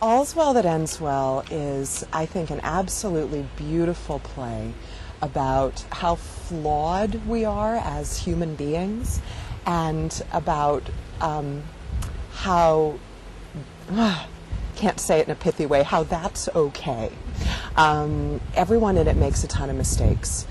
All's Well That Ends Well is, I think, an absolutely beautiful play about how flawed we are as human beings and about how, can't say it in a pithy way, how that's okay. Everyone in it makes a ton of mistakes.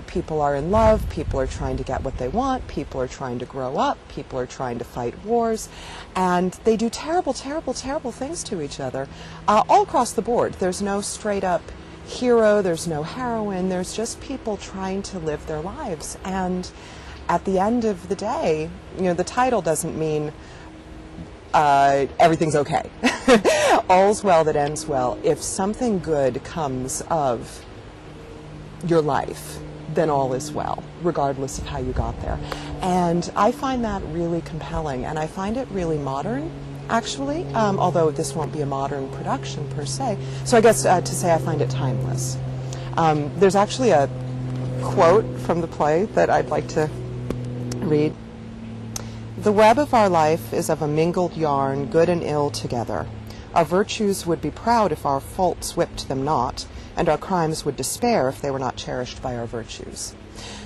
People are in love, people are trying to get what they want, people are trying to grow up, people are trying to fight wars, and they do terrible, terrible, terrible things to each other all across the board. There's no straight up hero, there's no heroine, there's just people trying to live their lives. And at the end of the day, you know, the title doesn't mean everything's okay. All's well that ends well. If something good comes of your life, then all is well, regardless of how you got there. And I find that really compelling, and I find it really modern, actually, although this won't be a modern production per se. So I guess to say I find it timeless. There's actually a quote from the play that I'd like to read. "The web of our life is of a mingled yarn, good and ill together. Our virtues would be proud if our faults whipped them not, and our crimes would despair if they were not cherished by our virtues."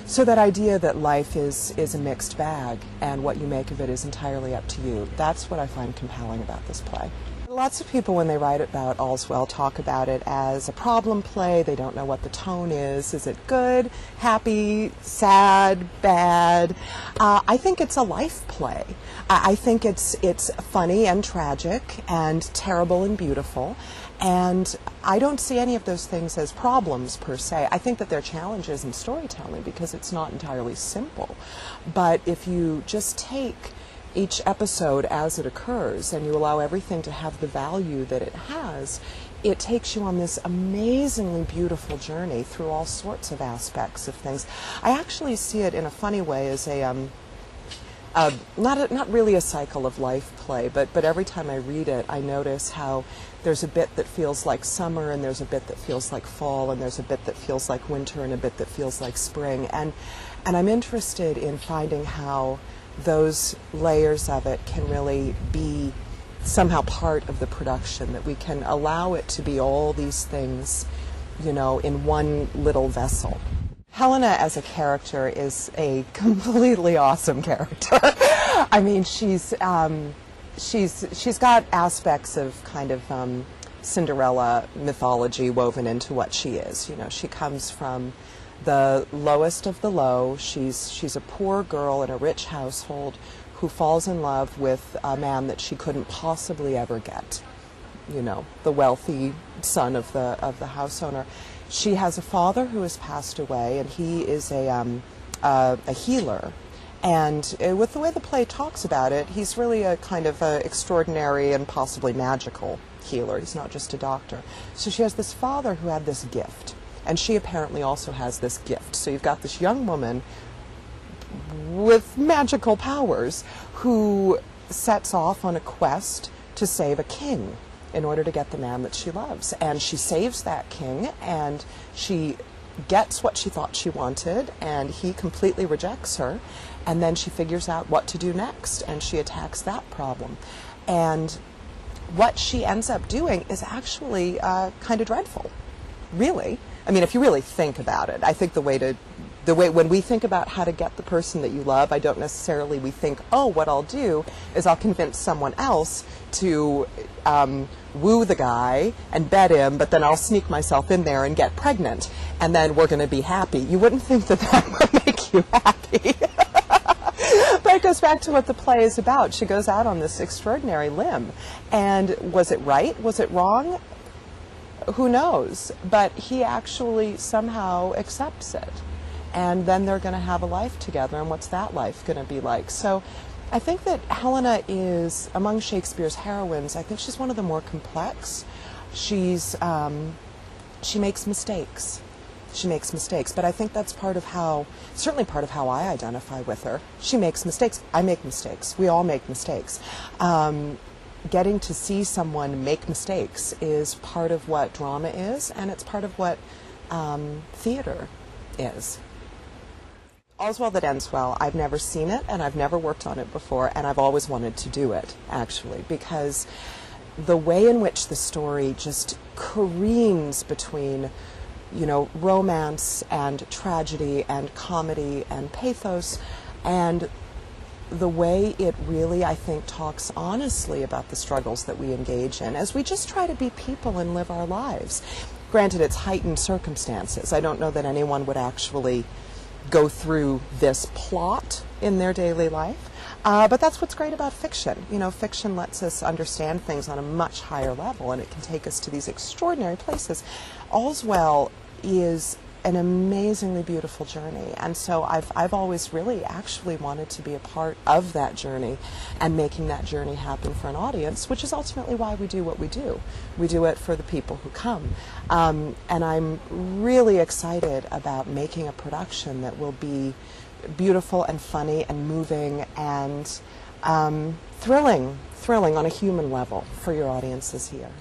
So that idea that life is a mixed bag, and what you make of it is entirely up to you, that's what I find compelling about this play. Lots of people, when they write about All's Well, talk about it as a problem play. They don't know what the tone is. Is it good, happy, sad, bad? I think it's a life play. I think it's funny and tragic and terrible and beautiful. And I don't see any of those things as problems per se. I think that they're challenges in storytelling because it's not entirely simple. But if you just take each episode as it occurs and you allow everything to have the value that it has, it takes you on this amazingly beautiful journey through all sorts of aspects of things. I actually see it in a funny way as not really a cycle of life play, but every time I read it, I notice how there's a bit that feels like summer, and there's a bit that feels like fall, and there's a bit that feels like winter, and a bit that feels like spring. And I'm interested in finding how those layers of it can really be somehow part of the production, that we can allow it to be all these things, you know, in one little vessel. Helena as a character is a completely awesome character. I mean, she's got aspects of kind of Cinderella mythology woven into what she is. You know, she comes from the lowest of the low. She's a poor girl in a rich household who falls in love with a man that she couldn't possibly ever get. You know, the wealthy son of the house owner. She has a father who has passed away, and he is a healer. And with the way the play talks about it, he's really a kind of extraordinary and possibly magical healer. He's not just a doctor. So she has this father who had this gift, and she apparently also has this gift. So you've got this young woman with magical powers who sets off on a quest to save a king in order to get the man that she loves. And she saves that king, and she gets what she thought she wanted, and he completely rejects her. And then she figures out what to do next, and she attacks that problem. And what she ends up doing is actually kind of dreadful, really. I mean, if you really think about it, I think the way when we think about how to get the person that you love, I don't necessarily we think, oh, what I'll do is I'll convince someone else to woo the guy and bed him, but then I'll sneak myself in there and get pregnant, and then we're going to be happy. You wouldn't think that that would make you happy. But it goes back to what the play is about. She goes out on this extraordinary limb. And was it right? Was it wrong? Who knows? But he actually somehow accepts it. And then they're going to have a life together, and what's that life going to be like? So I think that Helena is, among Shakespeare's heroines, I think she's one of the more complex. She makes mistakes. She makes mistakes, but I think that's certainly part of how I identify with her. She makes mistakes. I make mistakes. We all make mistakes. Getting to see someone make mistakes is part of what drama is, and it's part of what theater is. All's Well That Ends Well, I've never seen it, and I've never worked on it before, and I've always wanted to do it, actually, because the way in which the story just careens between, you know, romance and tragedy and comedy and pathos, and the way it really, I think, talks honestly about the struggles that we engage in as we just try to be people and live our lives. Granted, it's heightened circumstances. I don't know that anyone would actually go through this plot in their daily life, but that's what's great about fiction. You know, fiction lets us understand things on a much higher level, and it can take us to these extraordinary places. All's Well is an amazingly beautiful journey, and so I've always really actually wanted to be a part of that journey and making that journey happen for an audience, which is ultimately why we do what we do. We do it for the people who come, and I'm really excited about making a production that will be beautiful and funny and moving and thrilling on a human level for your audiences here.